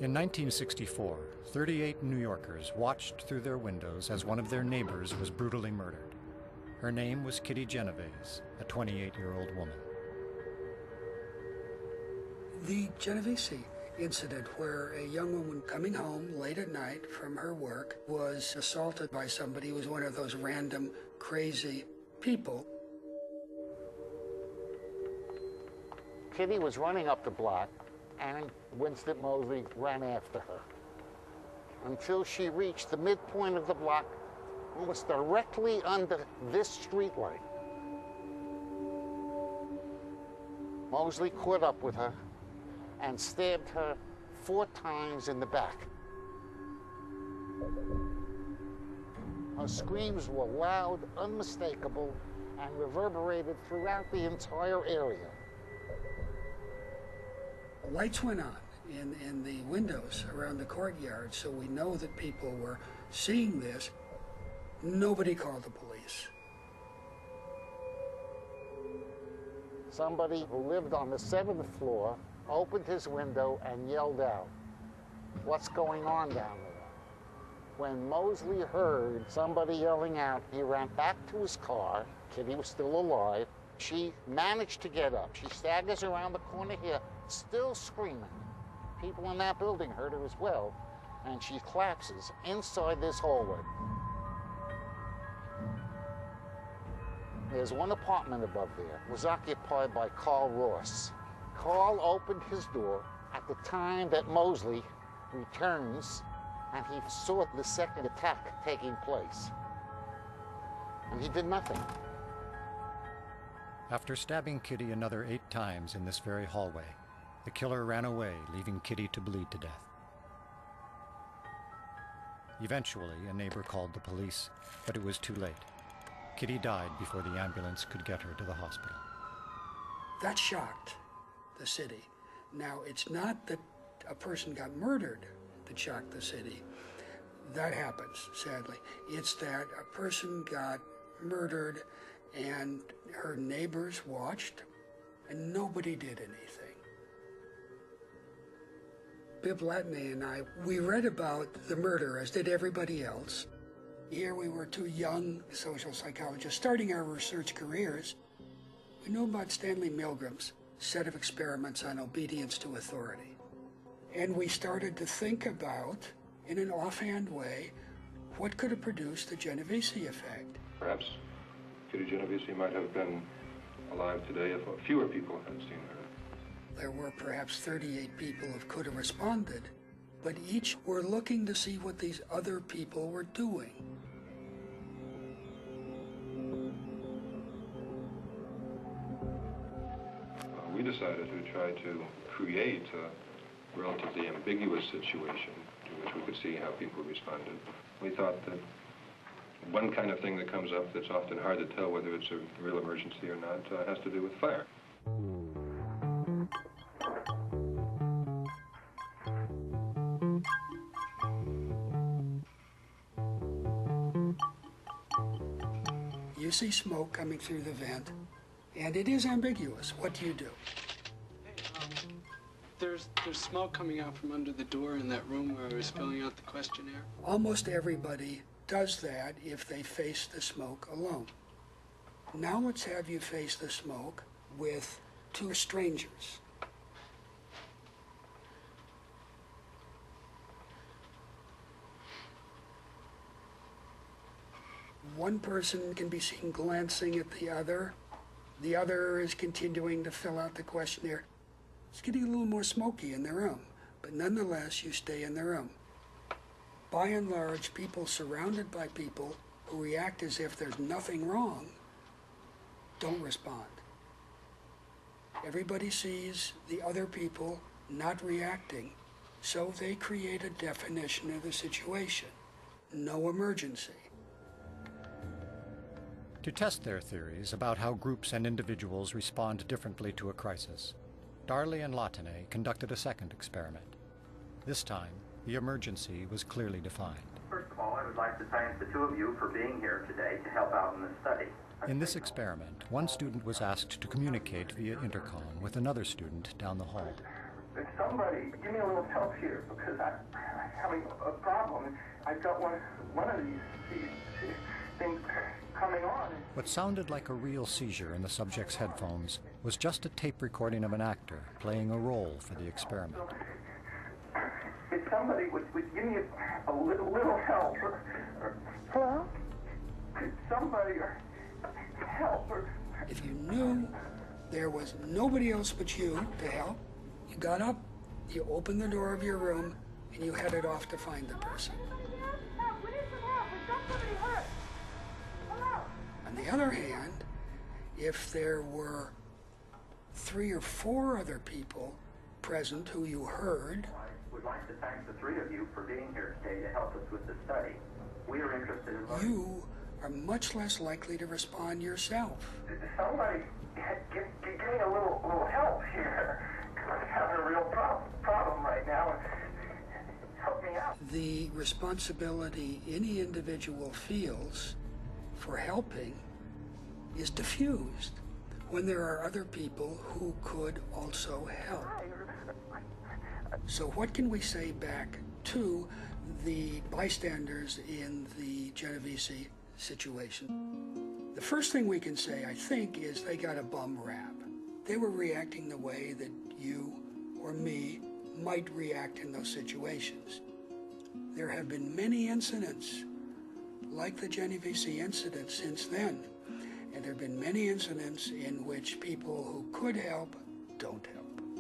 In 1964, 38 New Yorkers watched through their windows as one of their neighbors was brutally murdered. Her name was Kitty Genovese, a 28-year-old woman. The Genovese incident, where a young woman coming home late at night from her work was assaulted by somebody who was one of those random, crazy people. Kitty was running up the block, and Winston Moseley ran after her until she reached the midpoint of the block, almost directly under this street light. Moseley caught up with her and stabbed her 4 times in the back. Her screams were loud, unmistakable, and reverberated throughout the entire area. Lights went on in the windows around the courtyard, so we know that people were seeing this. Nobody called the police. Somebody who lived on the 7th floor opened his window and yelled out, "What's going on down there?" When Moseley heard somebody yelling out, he ran back to his car. Kitty was still alive. She managed to get up. She staggers around the corner here, still screaming. People in that building heard her as well, and she collapses inside this hallway. There's one apartment above there. It was occupied by Carl Ross. Carl opened his door at the time that Moseley returns, and he saw the second attack taking place. And he did nothing. After stabbing Kitty another 8 times in this very hallway, the killer ran away, leaving Kitty to bleed to death. Eventually, a neighbor called the police, but it was too late. Kitty died before the ambulance could get her to the hospital. That shocked the city. Now, it's not that a person got murdered that shocked the city. That happens, sadly. It's that a person got murdered and her neighbors watched and nobody did anything. Bibb Latney and I, we read about the murder, as did everybody else. Here we were 2 young social psychologists starting our research careers. We knew about Stanley Milgram's set of experiments on obedience to authority. And we started to think about, in an offhand way, what could have produced the Genovese effect. Perhaps Kitty Genovese might have been alive today if fewer people had seen her. There were perhaps 38 people who could have responded, but each were looking to see what these other people were doing. We decided to try to create a relatively ambiguous situation in which we could see how people responded. We thought that one kind of thing that comes up that's often hard to tell whether it's a real emergency or not has to do with fire. You see smoke coming through the vent, and it is ambiguous. What do you do? There's smoke coming out from under the door in that room where I was filling out the questionnaire. Almost everybody does that if they face the smoke alone. Now let's have you face the smoke with 2 strangers. One person can be seen glancing at the other. The other is continuing to fill out the questionnaire. It's getting a little more smoky in the room, but nonetheless, you stay in the room. By and large, people surrounded by people who react as if there's nothing wrong don't respond. Everybody sees the other people not reacting, so they create a definition of the situation. No emergency. To test their theories about how groups and individuals respond differently to a crisis, Darley and Latney conducted a second experiment. This time, the emergency was clearly defined. First of all, I would like to thank the 2 of you for being here today to help out in this study. In this experiment, one student was asked to communicate via intercom with another student down the hall. Somebody, give me a little help here, because I'm having a problem. I've got one of these things coming on. What sounded like a real seizure in the subject's headphones was just a tape recording of an actor playing a role for the experiment. If somebody would give me a little help. Hello? Could somebody help? If you knew there was nobody else but you to help, you got up, you opened the door of your room, and you headed off to find the person. On the other hand, if there were 3 or 4 other people present who you heard, I would like to thank the 3 of you for being here today to help us with the study. We are interested in learning. you are much less likely to respond yourself. Somebody give me a little help here. I'm having a real problem right now. Help me out. The responsibility any individual feels for helping is diffused when there are other people who could also help. So what can we say back to the bystanders in the Genovese situation? The first thing we can say, I think, is they got a bum rap. They were reacting the way that you or me might react in those situations. There have been many incidents like the Genovese incident since then, and there have been many incidents in which people who could help don't help.